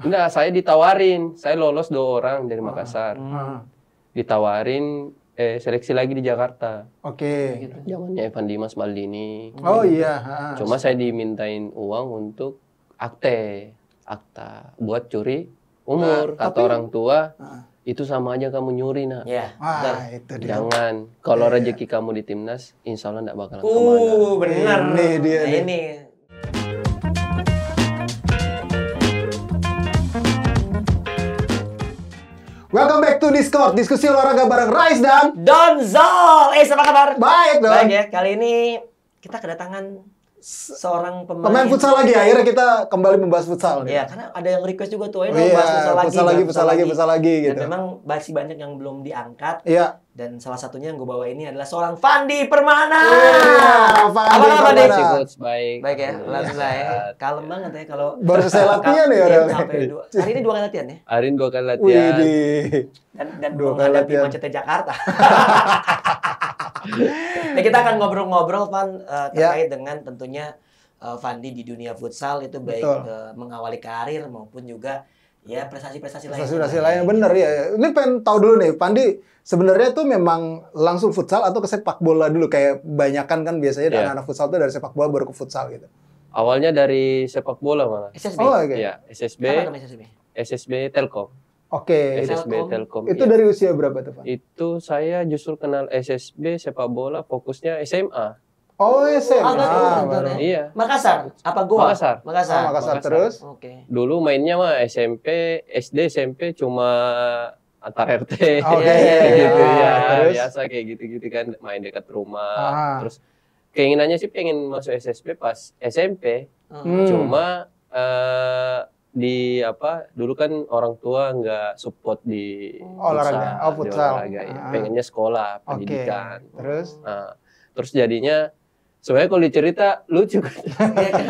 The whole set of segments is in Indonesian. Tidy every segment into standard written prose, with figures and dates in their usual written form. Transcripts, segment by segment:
Enggak, saya ditawarin. Saya lolos 2 orang dari Makassar. Ditawarin seleksi lagi di Jakarta. Oke. Zamannya Evan Dimas Maldini. Oh iya. Cuma saya dimintain uang untuk akta buat curi umur. Kata orang tua, itu sama aja kamu nyuri, nak. Ya. Wah, itu dia. Jangan. Kalau rezeki kamu di timnas, insya Allah nggak bakalan kemana. Benar. Ini dia nih. Ini. Welcome back to Discord, diskusi olahraga bareng Rais dan Donzol. Apa kabar? Baik dong. Baik ya. Kali ini kita kedatangan seorang Pemain futsal lagi, akhirnya kita kembali membahas futsal nih. Iya, karena ada yang request juga tuh, ayo Oh dong iya, bahas futsal lagi, futsal lagi gitu. Dan memang masih banyak yang belum diangkat. Iya. Dan salah satunya yang gue bawa ini adalah seorang Fandi Permana. Iya, Fandi Apa kabar, Dik? Masih coach, baik. Baik ya, alhamdulillah ya. Kalem banget ya kalau Baru selesai latihan ya, Iya, orang. sampai hari ini 2 kali latihan ya. Hari ini 2 kali latihan. Widih. Dan 2 kali menghadapi latihan. macetnya Jakarta. Nah, kita akan ngobrol-ngobrol Van terkait dengan tentunya Fandi di dunia futsal itu baik mengawali karir maupun juga ya prestasi-prestasi lain. Prestasi lain yang bener ya. Ini pengen tahu dulu nih, Fandi sebenarnya tuh memang langsung futsal atau ke sepak bola dulu, kayak banyakan kan biasanya anak-anak futsal tuh dari sepak bola baru ke futsal gitu. Awalnya dari sepak bola malah. SSB. Oh, oke. Iya, SSB. Apa namanya SSB? SSB Telkom. Oke. SSB Telkom. Itu iya. dari usia berapa tuh, Pak? Itu saya justru kenal SSB sepak bola fokusnya SMA. Oh, SMA. Baru. Iya. Makassar. Apa gua? Makassar. Oh, Makassar terus. Oke. Dulu mainnya mah SMP, SD, SMP cuma antar RT. Oke. gitu ya. Terus? Biasa kayak gitu-gitu kan, main dekat rumah. Terus keinginannya sih pengen masuk SSB pas SMP. Cuma dulu kan orang tua nggak support di olahraga. futsal, di olahraga, ya. Pengennya sekolah, pendidikan. Terus? Terus jadinya sebenarnya kalau dicerita lucu kan.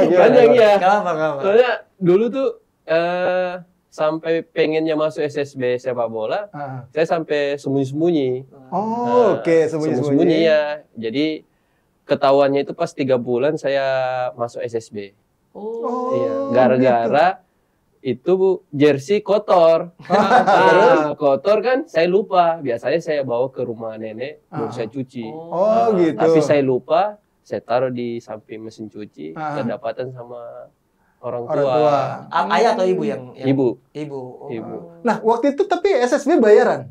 Iya, Banyak ya. Gak apa-apa. Soalnya dulu tuh sampai pengennya masuk SSB sepak bola, saya sampai sembunyi-sembunyi. Oh, oke, sembunyi-sembunyi ya. Jadi ketahuannya itu pas 3 bulan saya masuk SSB. Oh. Iya, gara-gara itu jersey kotor. Kotor kan saya lupa. Biasanya saya bawa ke rumah nenek, baru saya cuci. Oh, gitu. Tapi saya lupa, saya taruh di samping mesin cuci, kedapatan sama orang tua. Ayah atau ibu yang? Ibu. Ibu. Nah, waktu itu tapi SSB bayaran?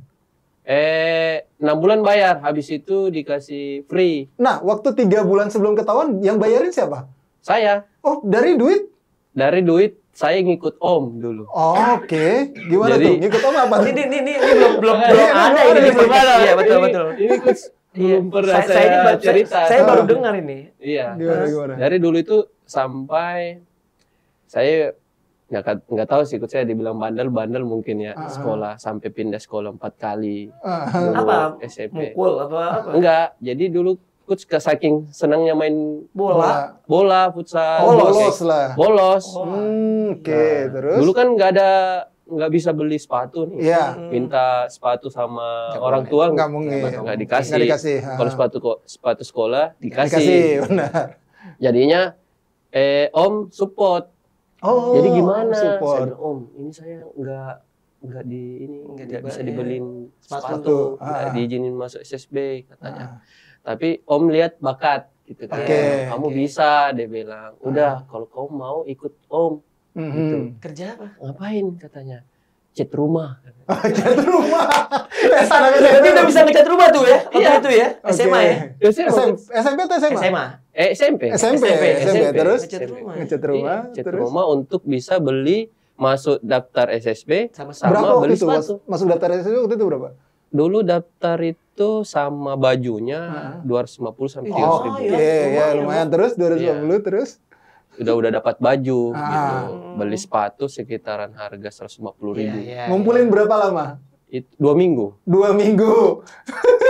6 bulan bayar, habis itu dikasih free. Nah, waktu 3 bulan sebelum ketahuan, yang bayarin siapa? Saya. Oh, dari duit? Dari duit, saya ngikut om dulu. Oh, oke. Gimana Jadi- tuh? Ngikut om apa? Ini belum ada ini. belum ada. Iya, betul. Ini coach belum pernah Saya ini cerita. saya baru dengar ini. Iya. Gimana? Dari dulu itu sampai saya nggak tahu sih, ikut saya dibilang bandel mungkin ya, sekolah sampai pindah sekolah 4 kali. Dulu Apa? SMP. Mukul apa? Enggak, jadi dulu coach saking senangnya main Bola. futsal. Bolos lah. Bolos. Oke, terus? Dulu kan nggak bisa beli sepatu nih. Iya. Minta sepatu sama orang tua Nggak mungkin. nggak dikasih. Nggak dikasih. Kalau sepatu sekolah Dikasih, dikasih. benar. Jadinya om support. Oh, Jadi gimana? support. Saya bilang, om, ini saya nggak bisa dibeliin sepatu. sepatu, nggak diizinin masuk SSB katanya. Tapi om lihat bakat gitu kan. Oke. Kamu bisa, dia bilang. Udah, kalau kamu mau ikut om. Gitu. Kerja apa? Ngapain katanya? Cat rumah. Cat rumah. Berarti udah bisa ngecat rumah tuh ya? Waktu itu ya? SMA ya? SMP atau SMA? SMA. SMP. SMP. Terus? Ngecat rumah. Ngecat rumah. Cat Terus? rumah untuk bisa beli masuk daftar SSB Sama Berapa beli waktu itu? sepatu. Masuk daftar SSB waktu itu berapa? Dulu daftar itu sama bajunya 250 sampai 300 ribu. Oke, ya lumayan. Terus 250 terus? Udah dapat baju gitu. Beli sepatu sekitaran harga 150 ribu. Ngumpulin berapa lama? 2 minggu. 2 minggu.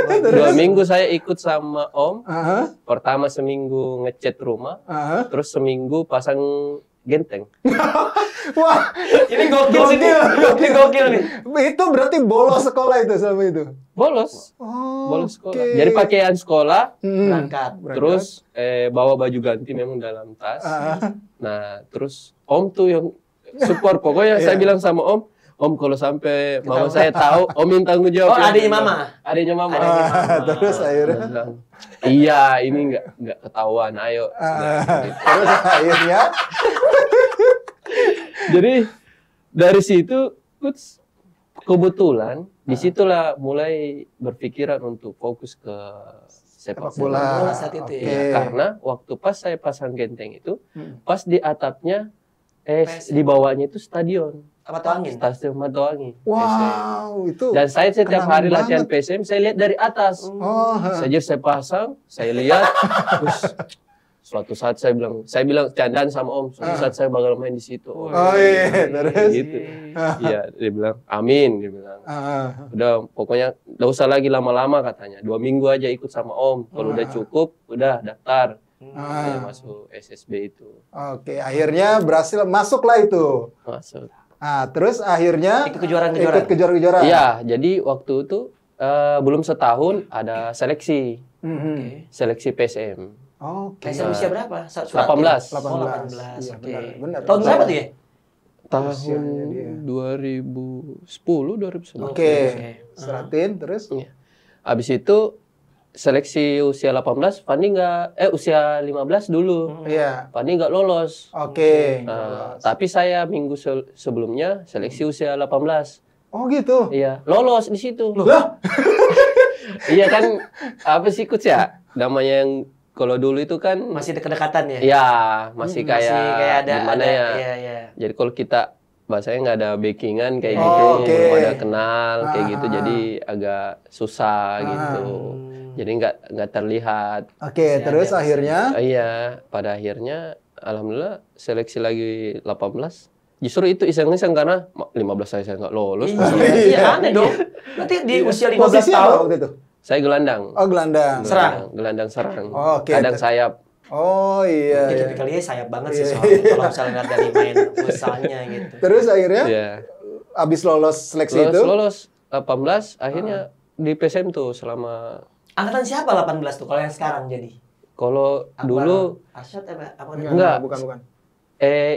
2 minggu saya ikut sama om. Aha, Pertama seminggu ngecat rumah, aha. terus seminggu pasang genteng. Wah, Ini gokil sih nih. Ini gokil nih. itu berarti bolos sekolah itu selama itu? Bolos. Oh, Bolos sekolah. oke. Jadi pakaian sekolah, Berangkat. terus bawa baju ganti memang dalam tas. Nah, terus om tuh yang support. Pokoknya saya bilang sama Om kalau sampai mama saya tahu, Om minta tanggung jawab. Oh, adiknya mama. Adiknya mama. Terus akhirnya bilang, iya, ini nggak ketahuan. Ayo. Terus akhirnya jadi dari situ Coach, kebetulan disitulah mulai berpikiran untuk fokus ke sepak bola saat itu ya. Ya, karena waktu pas saya pasang genteng itu, pas di atapnya, di bawahnya itu stadion. Matoangin. Stasiun Matoangin. wow, itu. Dan saya setiap hari kenangan latihan banget. PSM, saya lihat dari atas. Saja saya pasang, saya lihat, terus suatu saat saya bilang candaan sama Om, suatu saat saya bakal main di situ. Oh iya, terus? Gitu. Iya, dia bilang, amin, dia bilang. Udah, pokoknya nggak usah lagi lama-lama katanya. 2 minggu aja ikut sama Om. Kalau udah cukup, udah daftar. Saya masuk SSB itu. Oke, akhirnya berhasil masuklah itu. Masuk. Nah, terus akhirnya Ikut kejuaraan-kejuaraan. Ikut kejuaraan. Iya, jadi waktu itu belum setahun ada seleksi. Seleksi PSM. Oke. PSM usia berapa? 18. Oh, 18. Iya, Oke. benar. Tahun berapa tuh ya? Tahun 2010, 2011. Oke. Seratin terus. Iya. Habis itu seleksi usia 18, Fandi usia 15 dulu. Iya. Fandi nggak lolos. Oke. Tapi saya minggu sebelumnya seleksi usia 18. Oh gitu. Iya, lolos di situ. Lah, Iya kan, apa sih Coach ya? Namanya yang kalau dulu itu kan Masih kedekatan ya? Iya, masih kayak ada gimana ya? Iya, iya. Jadi kalau kita bahasanya nggak ada backingan kayak Oh, gitu, oke. belum ada kenal kayak gitu, jadi agak susah gitu. Jadi nggak terlihat. Oke, terus akhirnya Iya, pada akhirnya alhamdulillah seleksi lagi 18. Justru itu iseng-iseng karena 15 saya nggak lolos. Iya, aneh dong. Berarti di usia 15 posisi apa tahun waktu itu? Saya gelandang. Oh, gelandang. Gelandang serang. Oh, oke. Kadang sayap. Oh iya. Ya, iya. tipikalnya sayap banget sih soalnya kalau misalnya lihat dari main usahanya gitu. Terus akhirnya Iya. abis lolos seleksi itu? Lolos 18, akhirnya di PSM tuh selama. Angkatan siapa 18 tuh kalau yang sekarang jadi? Kalau dulu Arsyad apa? Enggak. Bukan.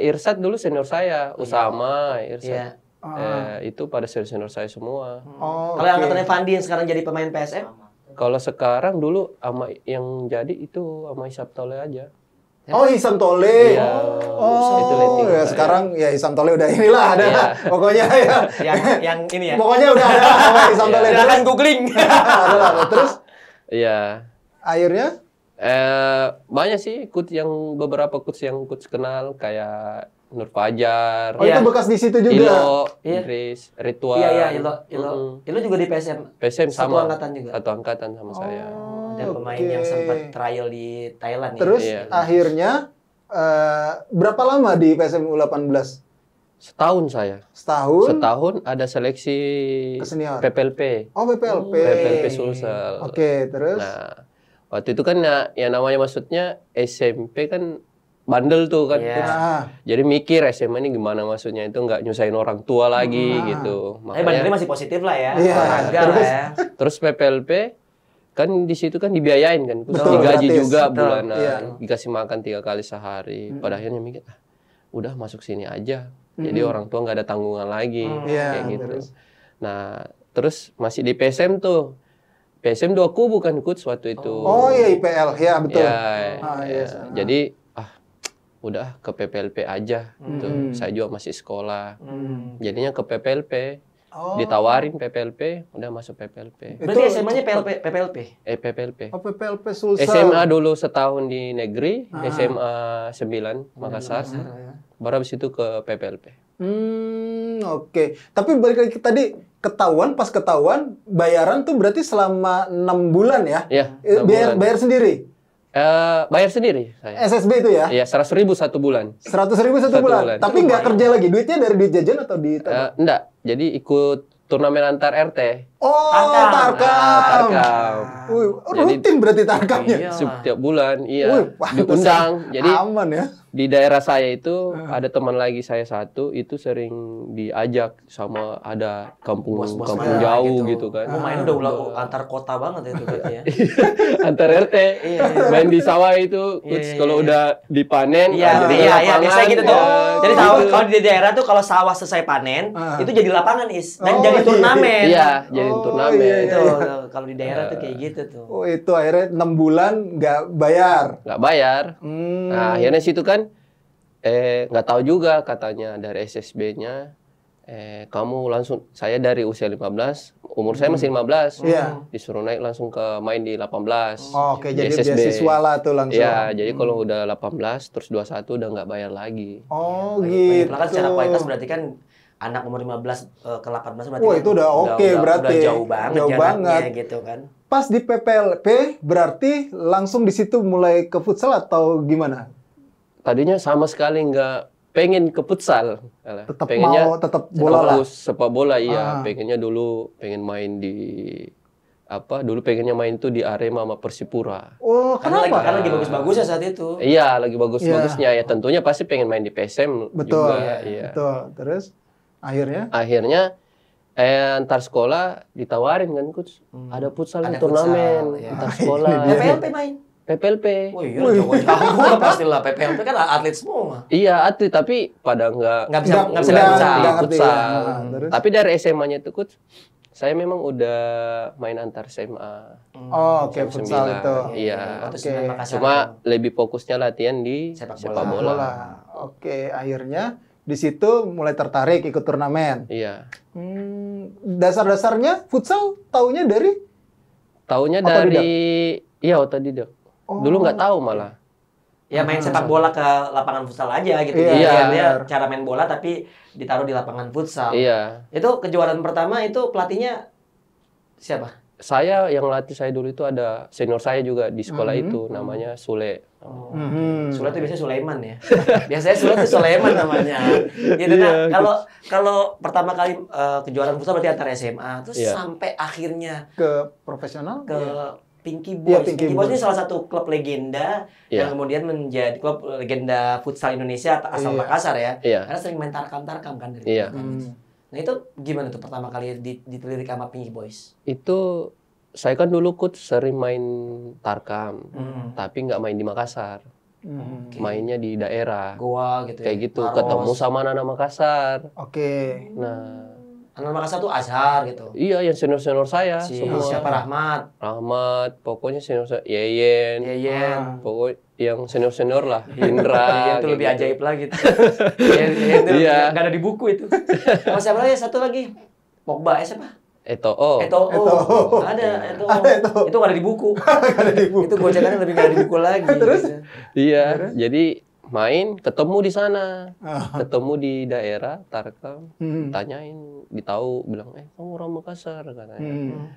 Irsad dulu senior saya, Usama, Irsad. Iya. Itu pada senior saya semua. Oh, Kalau angkatannya Fandi yang sekarang jadi pemain PSM? Kalau sekarang dulu sama yang jadi itu sama Isap Tole aja. Oh, Hisam Tole. Iya. Oh, Itu letting ya saya. sekarang ya Hisam Tole udah inilah ada. Iya. Pokoknya ya. yang ini ya. Pokoknya udah ada sama Hisam Tole. Silakan googling. Terus Iya. akhirnya Banyak sih beberapa coach yang coach kenal kayak Nur Fajar. itu bekas di situ juga. Ilo, Iya. Idris, Ritual. Iya, Ilo juga di PSM. PSM Satu sama. angkatan juga. Satu angkatan sama saya. Ada pemain yang sempat trial di Thailand ya. Terus Iya. akhirnya berapa lama di PSM U18? Setahun saya. Setahun ada seleksi ke senior. PPLP. Oh, PPLP. PPLP Sulsel. Oke, terus Nah, waktu itu kan ya namanya maksudnya SMP kan bandel tuh kan. Iya. nah, Jadi mikir SMA ini gimana maksudnya itu nggak nyusahin orang tua lagi gitu. Tapi Bandungnya masih positif lah ya. Iya. Olahraga lah ya. Terus PPLP kan di situ kan dibiayain kan, Betul, digaji gratis. juga Betul. bulanan, Iya. dikasih makan 3 kali sehari. Pada akhirnya mikir, udah masuk sini aja. Jadi orang tua nggak ada tanggungan lagi Iya, kayak gitu. terus? Nah, terus masih di PSM tuh. PSM 2 kubu kan coach waktu itu. Oh iya IPL, ya betul. Ya, iya. Jadi udah ke PPLP aja gitu. Saya juga masih sekolah. Jadinya ke PPLP. Ditawarin PPLP, udah masuk PPLP. Berarti SMA-nya PPLP. PPLP. Oh, PPLP Sulsel. SMA dulu setahun di negeri, SMA 9 Makassar. Baru habis itu ke PPLP. Oke. Tapi balik lagi ke tadi, pas ketahuan bayaran tuh berarti selama 6 bulan ya? Iya, 6 bulan. Bayar sendiri? Bayar sendiri saya. SSB itu ya? Iya, 100.000 1 bulan. 100.000 satu bulan. Tapi nggak kerja lagi, duitnya dari duit jajan atau di? Enggak, jadi ikut turnamen antar RT. Oh, Tarkam. Tarkam. Rutin berarti Tarkamnya. Iya, setiap bulan, iya. Wih, Diundang. Jadi aman ya. di daerah saya itu ada teman lagi saya satu itu sering diajak sama ada kampung jauh gitu kan. Main udah antar kota banget itu berarti ya. Antar RT. Main di sawah itu kalau udah dipanen Iya, biasanya gitu tuh. Jadi gitu. kalau di daerah tuh kalau sawah selesai panen itu jadi lapangan dan jadi turnamen. Iya, jadi turnamen. Itu kalau di daerah tuh kayak gitu tuh. Oh, itu akhirnya 6 bulan nggak bayar. Nggak bayar. Nah, akhirnya situ kan nggak tahu juga katanya dari SSB-nya kamu langsung, saya dari usia 15, umur saya masih 15. Disuruh naik langsung ke main di 18. Oke, jadi beasiswa lah tuh langsung. Iya, jadi kalau udah 18 terus 21 udah nggak bayar lagi. Oh, gitu. Kan secara kualitas berarti kan anak umur 15 ke 18 berarti. Wah, itu udah oke berarti. Udah jauh banget jaraknya gitu kan. Pas di PPLP berarti langsung di situ mulai ke futsal atau gimana? Tadinya sama sekali nggak pengen ke futsal. Pengennya tetap bola lah. Sepak bola, iya. Pengennya dulu pengen main di dulu pengennya main tuh di Arema sama Persipura. Oh, kenapa? Karena lagi bagus-bagusnya saat itu. Iya, lagi bagus-bagusnya ya. Tentunya pasti pengen main di PSM betul, juga. Iya. Betul. Terus akhirnya antar sekolah ditawarin kan, Coach. Ada futsal turnamen antar sekolah. PPLP main. PPLP. Oh iya, jauh pastilah. PPLP kan atlet semua. Iya, atlet tapi pada nggak bisa futsal. Tapi dari SMA-nya itu, Coach, saya memang udah main antar SMA. Oh, oke, futsal itu. Iya. Cuma lebih fokusnya latihan di sepak bola. Oke, akhirnya di situ mulai tertarik ikut turnamen. Iya. Dasar-dasarnya futsal taunya dari? Taunya dari otodidak. Dulu nggak tahu malah. Ya main sepak bola ke lapangan futsal aja gitu. Iya. Dia cara main bola tapi ditaruh di lapangan futsal. Iya. Itu kejuaraan pertama itu pelatihnya siapa? Yang latih saya dulu itu ada senior saya juga di sekolah itu, namanya Sule. Sule itu biasanya Sulaiman ya. Biasanya Sule itu Sulaiman namanya. Gitu. Nah, kalau pertama kali kejuaraan futsal berarti antara SMA terus sampai akhirnya ke profesional ke Pinky Boys. Pinky Boys ini salah satu klub legenda yang kemudian menjadi klub legenda futsal Indonesia asal Makassar ya. Karena sering main tarkam-tarkam kan dari Nah itu gimana tuh pertama kali dilirik sama Pinky Boys? Itu saya kan dulu sering main tarkam, tapi nggak main di Makassar. Mainnya di daerah. Goa gitu. Kayak gitu, ketemu sama anak Makassar. Oke. Nah, anak Makassar tuh Azhar gitu. Iya, yang senior-senior saya. Siapa Rahmat, pokoknya senior saya. Yeyen. Pokoknya yang senior-senior lah. Indra. Itu lebih ajaib lagi. Itu nggak ada di buku itu. Sama siapa lagi? Satu lagi. Pogba, siapa? Eto'o. Ada Eto'o. Itu nggak ada di buku. Itu gocekannya lebih nggak ada di buku lagi. Terus? Gitu. Iya, jadi main, ketemu di sana, ketemu di daerah Tarkam, tanyain, bilang, kamu orang Makassar katanya,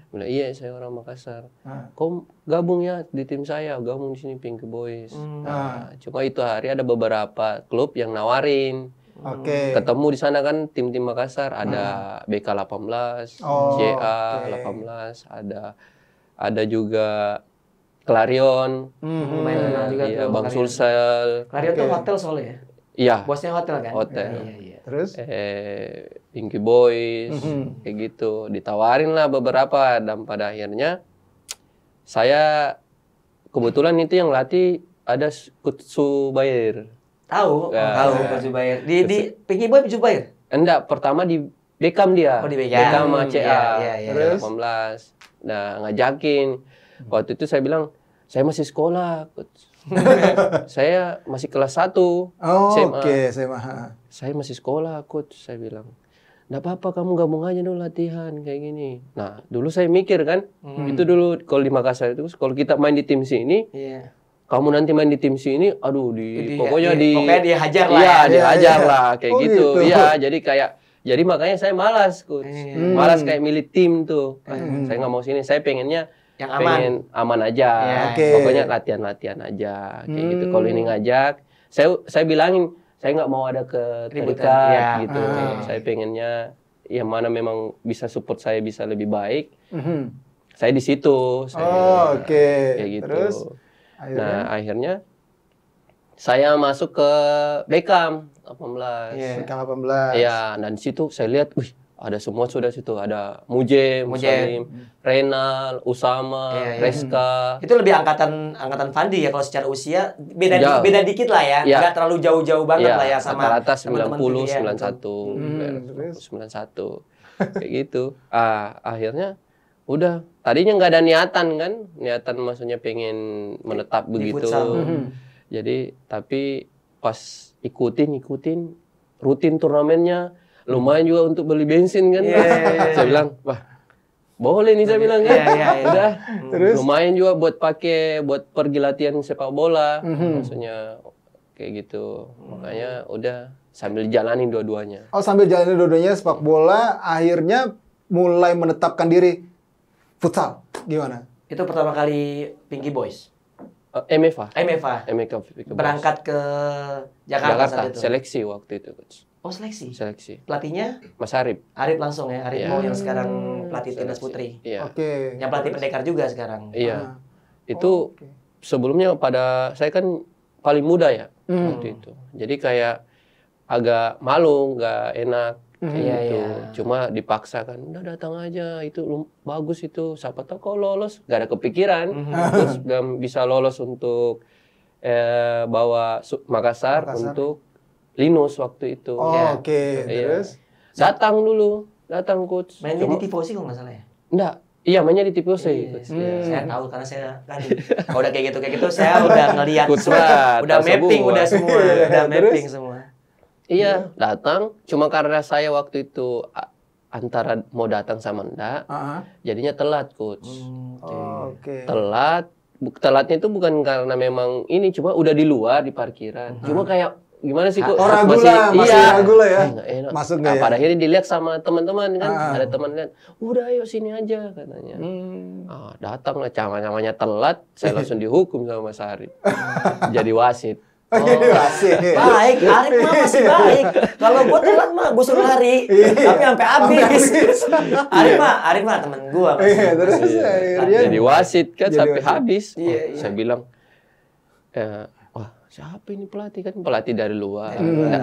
bilang iya saya orang Makassar, kau gabung ya di tim saya, gabung di sini Pinky Boys. Nah, cuma itu hari ada beberapa klub yang nawarin, ketemu di sana kan tim-tim Makassar, ada BK 18, JA 18, ada juga Clarion, juga Bang Sulsel. Clarion tuh hotel soalnya ya? Iya. Bosnya hotel kan? Hotel. Iya. Terus? Pinky Boys, kayak gitu. Ditawarin lah beberapa, dan pada akhirnya saya kebetulan itu yang latih ada Coach Zubair. Tahu Coach Zubair. Di Pinky Boys Coach Zubair? Enggak, pertama di Beckham dia. Oh, di Beckham. Beckham sama CA. Terus? 18. Nah, ngajakin. Waktu itu saya bilang, saya masih sekolah, Coach. Saya masih kelas 1 SMA. SMA. Saya masih sekolah, Coach. Saya bilang, nggak apa-apa, kamu gabung aja dulu latihan kayak gini. Nah, dulu saya mikir kan, itu dulu kalau di Makassar itu, kalau kita main di tim sini, kamu nanti main di tim sini, aduh, pokoknya dihajar lah. Iya, dihajar lah, kayak gitu. Iya, jadi makanya saya malas, Coach. Malas kayak milih tim tuh. Saya nggak mau sini, saya pengennya yang aman aja. Pokoknya latihan-latihan aja kayak gitu. Kalau ini ngajak, saya bilangin saya nggak mau ada keterikan gitu. Saya pengennya yang mana memang bisa support saya bisa lebih baik. Saya di situ. Kayak gitu. Terus akhirnya saya masuk ke Beckham 18. Beckham 18. Iya, dan di situ saya lihat, wih, ada semua sudah situ. Ada Muje, Musalim, Renal, Usama, Reska. Itu lebih angkatan Fandi ya kalau secara usia beda dikit lah ya. Enggak terlalu jauh-jauh banget lah ya sama rata-rata 90, 91. 91. Kayak gitu. Akhirnya udah, tadinya nggak ada niatan maksudnya pengen menetap begitu. Jadi tapi pas ikutin rutin turnamennya, lumayan juga untuk beli bensin kan. Saya bilang, wah boleh nih, saya bilang kan. Udah, terus lumayan juga buat pergi latihan sepak bola, maksudnya kayak gitu. Makanya udah sambil jalanin dua-duanya. Oh, sambil jalanin dua-duanya sepak bola, akhirnya mulai menetapkan diri futsal. Gimana? Itu pertama kali Pinky Boys. MFA. Berangkat ke Jakarta seleksi waktu itu, Coach. Oh, seleksi. Pelatihnya Mas Arif. Arif langsung ya, Arif yang sekarang pelatih timnas putri. Yang pelatih pendekar juga sekarang. Iya. Itu sebelumnya saya kan paling muda ya waktu itu. Jadi kayak agak malu, nggak enak. Gitu. Cuma dipaksa kan, udah datang aja, itu bagus itu, siapa tahu kau lolos. Gak ada kepikiran, terus bisa lolos untuk bawa Makassar untuk Linus waktu itu. Terus datang coach. Mainnya di Tifosi kok nggak salah ya? Enggak, iya mainnya di Tifosi. Saya tahu karena saya kan kalau udah kayak gitu saya udah ngelihat semua, udah mapping, udah semua, udah mapping semua. Iya, datang. Cuma karena saya waktu itu antara mau datang sama enggak, jadinya telat, Coach. Telatnya itu bukan karena memang ini, cuma udah di luar di parkiran. Cuma kayak gimana sih, kok masih ragu lah ya. Enak. Masuk nggak ya? Pada akhirnya dilihat sama teman-teman kan, ada teman lihat, udah ayo sini aja katanya. Datang lah, namanya telat, saya langsung dihukum sama Mas Arif. Jadi wasit. Baik, Arif mah masih baik. Kalau gue telat mah gue suruh lari, tapi sampai habis. Arif mah temen gue. Terus jadi wasit kan sampai habis. Saya bilang, wah siapa ini pelatih, kan pelatih dari luar,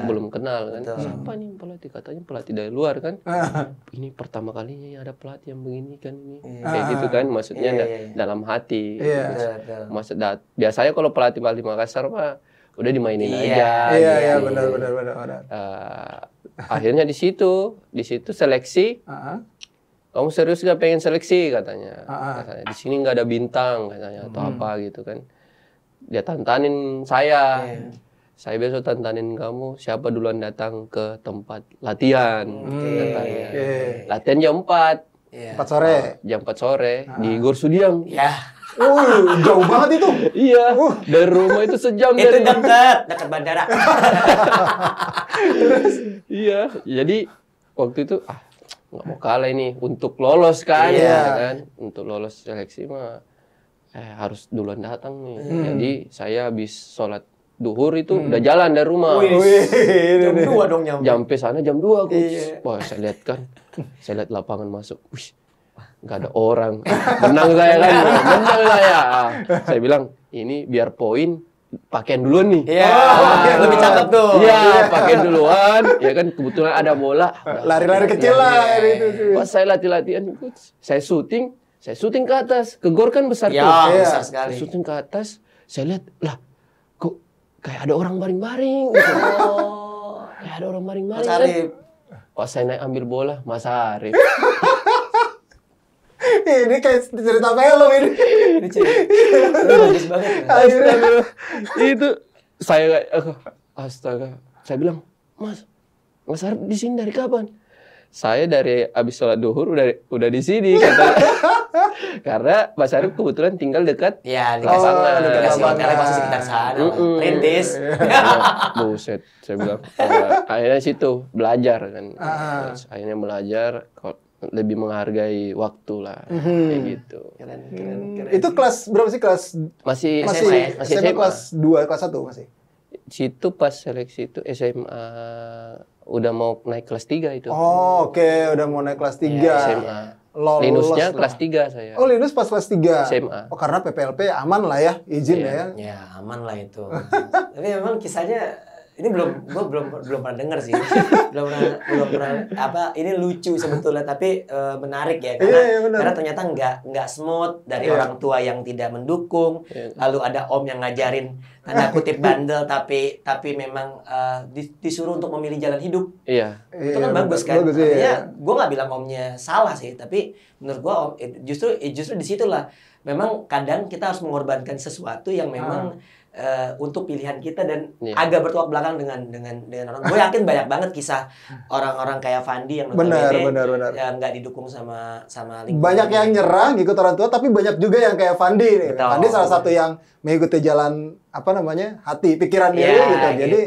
belum kenal kan. Siapa nih pelatih, katanya pelatih dari luar kan. Ini pertama kalinya ada pelatih yang begini kan ini. Kayak gitu kan, maksudnya dalam hati. Biasanya kalau pelatih Makassar mah udah dimainin aja. Iya, benar. Akhirnya di situ seleksi. Kamu serius gak pengen seleksi katanya. Di sini nggak ada bintang katanya atau apa gitu kan. Dia tantanin saya. Saya besok tantanin kamu, siapa duluan datang ke tempat latihan katanya. Latihan jam 4. 4 sore. Jam 4 sore di Gor Sudiang. Jauh banget itu. Iya, dari rumah itu sejam. Itu dekat bandara. Iya, jadi waktu itu nggak mau kalah ini untuk lolos kan, kan? Untuk lolos seleksi mah harus duluan datang nih. Jadi saya habis sholat duhur itu udah jalan dari rumah. Jam 2 dong nyampe. Sampai sana jam 2 Coach. Wah, saya lihat lapangan masuk. Wih, nggak ada orang. Menang saya. Saya bilang, ini biar poin, pakaian duluan nih. Lebih cakep tuh. Iya, pakaian duluan. Ya kan, kebetulan ada bola. Lari-lari kecil lah. Pas saya latihan, saya syuting ke atas. Ke gor kan besar tuh. Besar sekali. Saya syuting ke atas, saya lihat, lah, kok kayak ada orang baring-baring. Gitu. Kayak ada orang baring-baring. Mas Arif. Pas saya naik ambil bola, Mas Arif. Ini kayak cerita film ini. Bagus banget. Itu saya kayak astaga. Saya bilang, Mas Arif di sini dari kapan? Saya dari abis sholat duhur udah di sini katanya. Karena Mas Arif kebetulan tinggal dekat. Iya, di hotelnya masih sekitar sana. Perintis. Buset, saya bilang. Akhirnya situ belajar kan. Akhirnya belajar lebih menghargai waktu lah, kayak gitu. Keren. Itu kelas berapa sih, kelas? Masih SMA kelas 2, kelas 1 masih? Situ pas seleksi itu SMA udah mau naik kelas 3 itu. Oh, oke, udah mau naik kelas 3. SMA. Linusnya kelas 3 saya. Oh, Linus pas kelas 3. SMA. Oh, karena PPLP aman lah ya, izin ya. Ya, aman lah itu. Tapi memang kisahnya ini gue belum pernah dengar sih. belum pernah ini lucu sebetulnya tapi menarik ya karena ternyata nggak smooth dari orang tua yang tidak mendukung, lalu ada om yang ngajarin tanda kutip bandel tapi memang disuruh untuk memilih jalan hidup. Iya. Itu kan bagus kan. Artinya gue nggak bilang omnya salah sih, tapi menurut gue justru disitulah memang kadang kita harus mengorbankan sesuatu yang memang untuk pilihan kita dan agak bertolak belakang dengan orang. Gue yakin banyak banget kisah orang-orang kayak Fandi yang benar. yang nggak didukung sama lingkungan. Banyak yang nyerah ngikut orang tua, tapi banyak juga yang kayak Fandi nih. Betul. Fandi salah satu yang mengikuti jalan hati, pikiran dia gitu. Jadi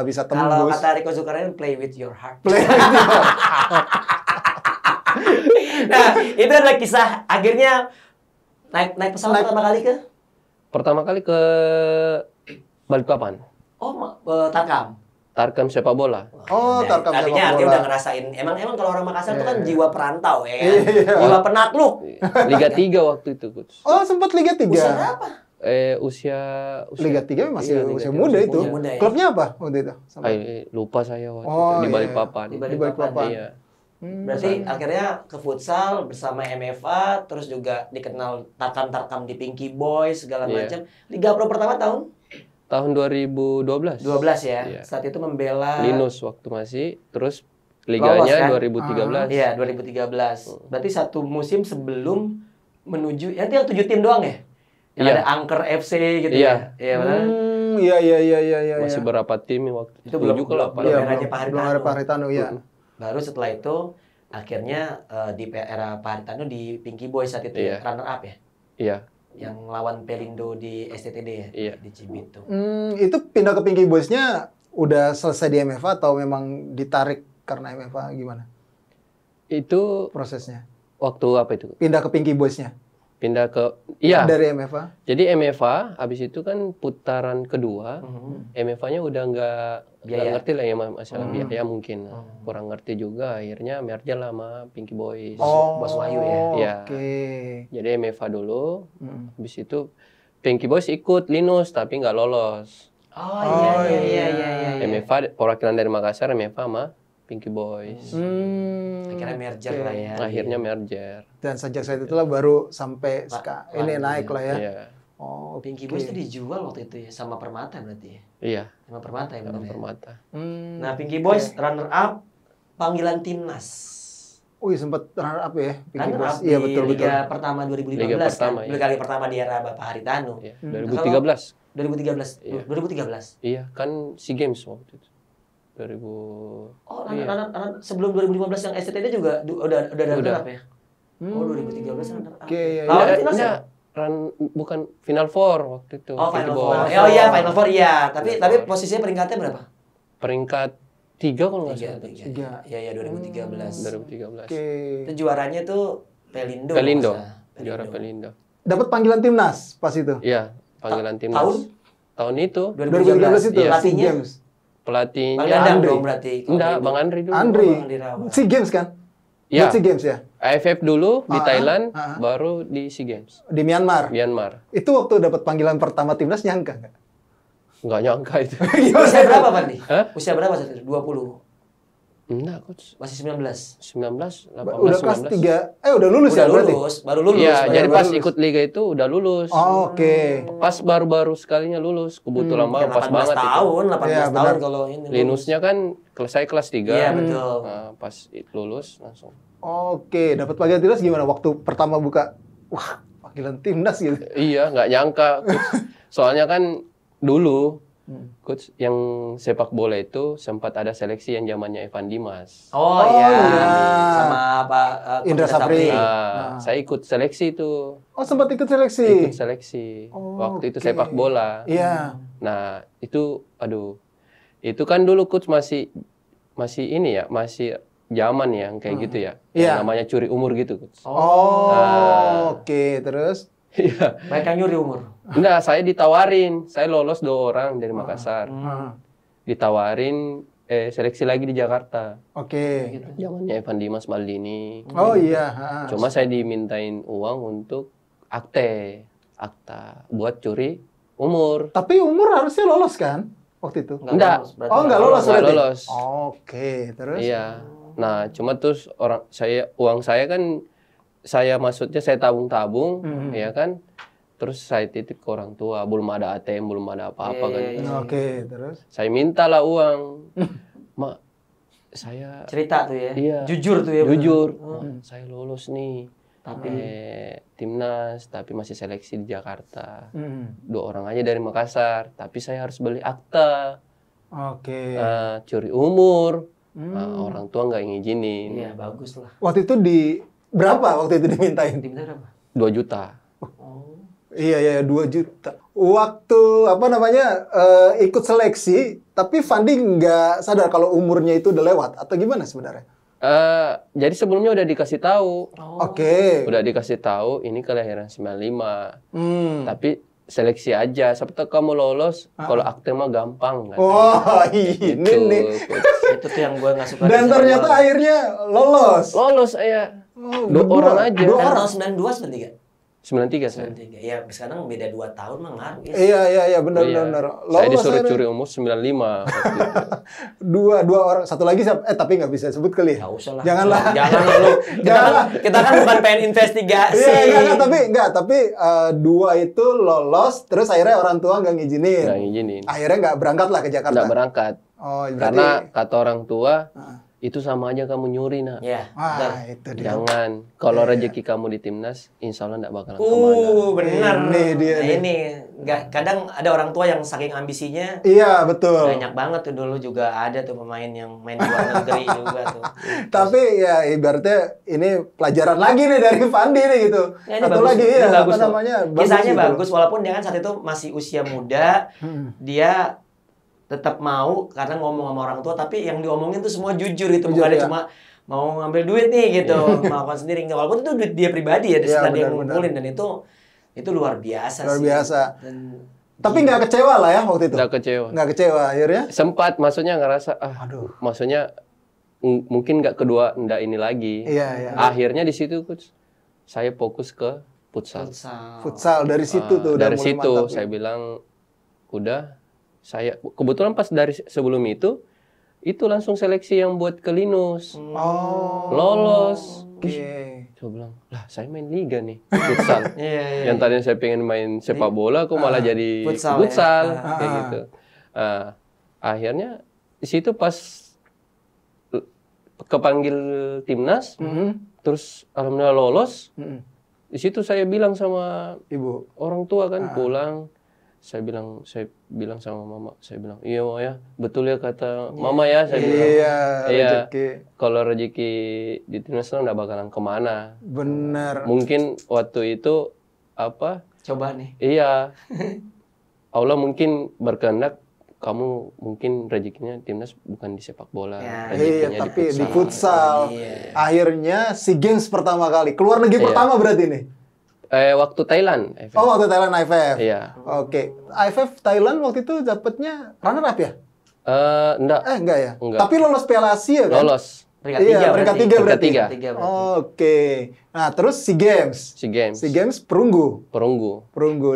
bisa tembus. Kalau kata Rico Zuckerman, play with your heart. Nah, itu adalah kisah akhirnya naik pesawat pertama kali ke? Pertama kali ke Balikpapan. Oh, Tarkam. Tarkam sepak bola. Oh, Tarkam sepak bola. Artinya udah ngerasain. Emang kalau orang Makassar itu kan jiwa perantau ya kan? Jiwa penakluk. Liga 3 waktu itu, Coach. Oh, sempat Liga 3. Usia berapa? Usia Liga 3 masih usia muda itu. Muda, ya? Klubnya apa waktu itu? Lupa saya waktu itu di Balikpapan. Di Balikpapan. Iya. Berarti akhirnya ke futsal bersama MFA, terus juga dikenal Tarkam di Pinky Boys segala macam. Liga Pro pertama tahun 2012. 12 ya. Iya. Saat itu membela Linus waktu masih, terus liganya lolos, kan? 2013. Iya, 2013. Berarti satu musim sebelum menuju itu yang 7 tim doang ya? Yang ada Angker FC gitu ya. Iya, benar. Iya. Masih berapa tim waktu itu? Belum eranya Pak Haritano ya. Baru setelah itu akhirnya di era Pak Haritano di Pinky Boys saat itu runner up ya. Iya. Yang lawan Pelindo di STTD ya, di Cibitung. Itu pindah ke Pinky Boys-nya udah selesai di MFA atau memang ditarik karena MFA gimana? Itu prosesnya. Waktu apa itu? Pindah ke Pinky Boys-nya. Pindah ke dari MFA. Jadi MFA habis itu kan putaran kedua, MFA-nya udah nggak ngerti lah ya masalah biaya mungkin. Kurang ngerti juga akhirnya merger lah sama Pinky Boys. Bos Wahyu ya. Iya. Jadi MFA dulu. Habis itu Pinky Boys ikut Linus tapi nggak lolos. Iya. MFA perwakilan dari Makassar, MFA sama Pinky Boys. Akhirnya merger lah ya. Akhirnya merger. Dan sejak saat itulah baru sampai ini naik lah ya. Iya. Oh, Pinky Boys itu dijual waktu itu ya sama Permata berarti ya. Iya. Sama Permata ya benar. Permata. Nah, Pinky Boys runner up panggilan timnas. Sempat runner up ya Pinky Boys. Iya betul. Liga pertama 2015 Liga pertama, kan. Kali pertama di era Bapak Haritano. Iya. 2013. 2013. Iya. 2013. Iya, kan SEA Games waktu itu. 2000. Sebelum 2015 yang STTD juga udah runner up ya. 2013 runner up. Bukan Final Four waktu itu. Final Four. Final Four iya. Tapi posisinya peringkatnya berapa? Peringkat 3 kalau nggak salah. 3. Iya 2013. 2013. Itu juaranya tuh Pelindo. Juara Pelindo. Dapat panggilan timnas pas itu? Iya, panggilan timnas. Tahun itu 2013 itu pelatihnya pelatihnya Bang Dadang dong berarti. Enggak, Bang Andri dulu. SEA Games kan? Iya. SEA Games ya? AFF dulu di Thailand, baru di SEA Games. Di Myanmar? Myanmar. Itu waktu dapat panggilan pertama timnas nyangka nggak? Nggak nyangka itu. Usia berapa, Pak nih? Usia berapa saat itu? 20? Enggak, Coach. Masih 19? 18, 18, udah kelas 3, udah lulus udah ya berarti? Baru lulus. Iya, jadi pas ikut liga itu udah lulus. Oh, oke. Pas baru-baru sekalinya lulus, kebetulan banget, pas banget 18 tahun kalau ini. Linusnya kan saya kelas 3. Iya, betul. Nah, pas lulus langsung. Oke, dapat panggilan timnas gimana? Waktu pertama buka, wah, panggilan timnas gitu. Iya, nggak nyangka. Soalnya kan dulu Coach, yang sepak bola itu sempat ada seleksi yang zamannya Evan Dimas. Oh iya. Sama Pak Indra Sapri. Saya ikut seleksi itu. Oh, sempat ikut seleksi? Ikut seleksi. Waktu itu sepak bola. Iya. Nah, itu itu kan dulu Coach masih ini ya, masih zaman yang kayak gitu ya. Yang namanya curi umur gitu, Coach. Oke, terus? Iya. Mereka nyuri umur. Enggak, saya ditawarin. Saya lolos 2 orang dari Makassar. Ditawarin seleksi lagi di Jakarta. Oke. Gitu. Zamannya Evan Dimas Maldini. Oh iya. Cuma saya dimintain uang untuk akta buat curi umur. Tapi umur harusnya lolos kan waktu itu? Enggak. Enggak lolos. Enggak lolos. Oke, terus? Iya. Nah, cuma terus uang saya kan maksudnya saya tabung-tabung, ya kan? Terus saya titip ke orang tua, belum ada ATM, belum ada apa-apa kan. Oke, terus? Saya mintalah uang. Mak, saya cerita tuh ya. Iya. Jujur tuh ya. Jujur. Saya lolos nih. Tapi timnas, tapi masih seleksi di Jakarta. 2 orang aja dari Makassar, tapi saya harus beli akta. Oke. Curi umur. Orang tua nggak ngizinin. Iya, bagus lah. Waktu itu berapa waktu itu dimintain? Diminta berapa? 2 juta. Iya, 2 juta. Waktu ikut seleksi, tapi Fandi nggak sadar kalau umurnya itu udah lewat atau gimana sebenarnya? Jadi sebelumnya udah dikasih tahu. Oke. Udah dikasih tahu ini kelahiran 95. Tapi seleksi aja. Siapa tahu kamu lolos, kalau akte mah gampang. Oh, ini nih. Itu tuh yang gue nggak suka. Dan ternyata akhirnya lolos. Lolos, ya. 2 orang aja. 2 orang. Tahun 92, 93? 93 saya. 93. Ya, sekarang beda 2 tahun mah ngaruh ya. Iya, benar. Saya disuruh curi umur 95 waktu itu. dua orang, satu lagi tapi nggak bisa sebut kali ya. Nggak usah lah. Janganlah. Jangan lu. Kita kan bukan pengen investigasi. Iya, tapi 2 itu lolos, terus akhirnya orang tua nggak ngizinin. Nggak ngizinin. Akhirnya nggak berangkat lah ke Jakarta. Nggak berangkat. Oh, berarti... Karena kata orang tua, itu sama aja kamu nyuri, nak. Iya. Itu dia. Jangan. Kalau rezeki kamu di timnas, insya Allah nggak bakalan kemana. Benar. Ini kadang ada orang tua yang saking ambisinya. Iya, betul. Banyak banget tuh dulu juga ada tuh pemain yang main di luar negeri juga tuh. Tapi ya ibaratnya ini pelajaran lagi nih dari Fandi nih gitu. Ya, ini Atau bagus. lagi Ini ya, bagus apa namanya? Kisahnya gitu. bagus walaupun dia kan saat itu masih usia muda. Dia tetap mau karena ngomong sama orang tua, tapi yang diomongin tuh semua jujur gitu, bukan cuma mau ngambil duit nih gitu, melakukan sendiri. Walaupun itu duit dia pribadi ya, setelah dia ngumpulin, dan itu luar biasa luar sih. biasa. Tapi nggak kecewa lah ya waktu itu? Nggak kecewa akhirnya? Sempat, maksudnya ngerasa, maksudnya mungkin nggak kedua ndak ini lagi. Iya. Akhirnya di situ saya fokus ke Futsal dari situ tuh. Dari situ saya bilang, udah. Saya kebetulan pas dari sebelum itu langsung seleksi yang buat ke Linus. Lolos. Saya bilang, lah saya main liga nih, futsal. Yang tadinya saya pengen main sepak bola, kok malah jadi futsal kayak gitu. Akhirnya di situ pas kepanggil timnas, terus alhamdulillah lolos. Di situ saya bilang sama ibu, orang tua kan pulang. Saya bilang sama mama, saya bilang, iya Mama ya, betul ya kata mama ya, saya bilang. Iya, kalau rezeki di timnas nggak bakalan kemana. Benar. Mungkin waktu itu coba nih. Iya. Allah mungkin berkehendak kamu mungkin rezekinya timnas bukan di sepak bola. Iya, tapi di futsal. Akhirnya SEA Games pertama kali. Keluar negeri pertama berarti nih. Waktu Thailand. AFF. Oh, waktu Thailand AFF. Iya. Oke. AFF Thailand waktu itu dapatnya runner up ya? Enggak. Enggak ya? Enggak. Tapi lolos Piala Asia kan? Lolos. Peringkat 3 berarti. Oke. Nah, terus SEA Games. SEA Games perunggu.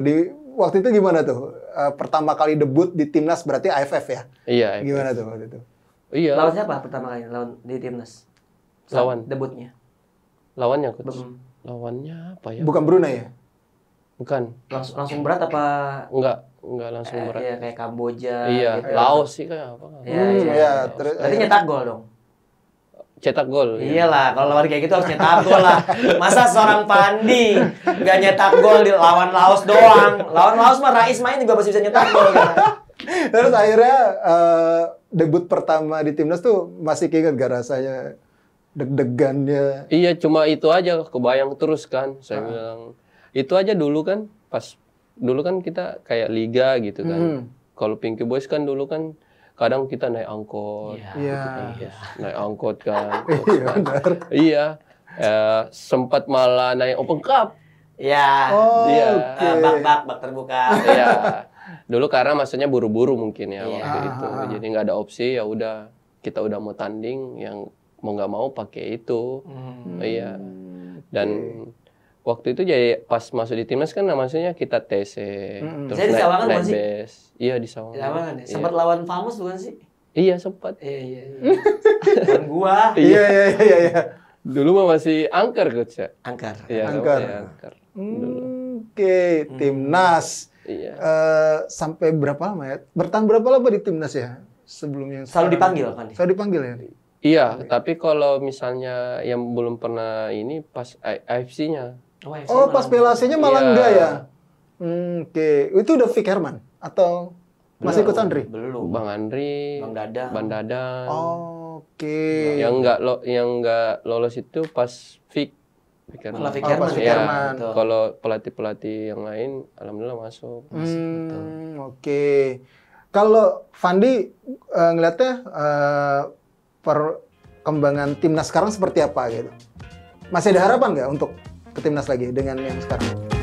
Di waktu itu gimana tuh? Pertama kali debut di timnas berarti AFF ya? Iya. Gimana tuh waktu itu? Iya. Lawan siapa pertama kali di timnas? Debutnya. Lawannya coach. Lawannya apa ya? Bukan Brunei ya? Bukan. Langsung berat apa? Enggak langsung berat. Iya, kayak Kamboja. Iya, gitu. Laos sih kayak apa? Iya. Berarti nyetak gol dong? Cetak gol. Iyalah, kalau lawan kayak gitu harus nyetak gol lah. Masa seorang Fandi nggak nyetak gol di lawan Laos doang? Lawan Laos mah Rais main juga masih bisa nyetak gol. Kan? Terus akhirnya debut pertama di timnas tuh masih keinget gak rasanya? Deg-degannya. Iya, cuma itu aja kebayang terus kan. Saya bilang itu aja dulu kan, dulu kan kita kayak liga gitu kan. Kalau Pinky Boys kan dulu kan kadang kita naik angkot. Naik angkot kan. Iya. Sempat malah naik Open Cup. Iya. Bak terbuka. Iya. Dulu karena maksudnya buru-buru mungkin ya waktu itu. Jadi nggak ada opsi, ya udah kita udah mau tanding, yang mau nggak mau pakai itu. Iya. Dan waktu itu jadi pas masuk di timnas kan maksudnya kita TC, terus naik base. Iya di Sawangan. Ya? Sempat lawan Famos bukan sih? Iya sempat. Iya. Lawan gua. Iya. Dulu mah masih angker coach ya. Angker. Iya, angker. Oke, timnas. Iya. Sampai berapa lama ya? Bertahan berapa lama di timnas ya? Sebelumnya. Selalu dipanggil kan? Selalu dipanggil ya? Iya, tapi kalau misalnya yang belum pernah ini pas AFC-nya. Oh, pas PLAC-nya malah enggak ya? Oke. Itu udah Vick Herman? Atau masih ikut Andri? Belum. Bang Andri. Bang Dadang. Oke. Yang enggak lolos itu pas Vick Herman. Ya, kalau pelatih-pelatih yang lain, alhamdulillah masuk. Oke. Kalau Fandi ngeliatnya perkembangan timnas sekarang seperti apa gitu? Masih ada harapan nggak untuk ke timnas lagi dengan yang sekarang?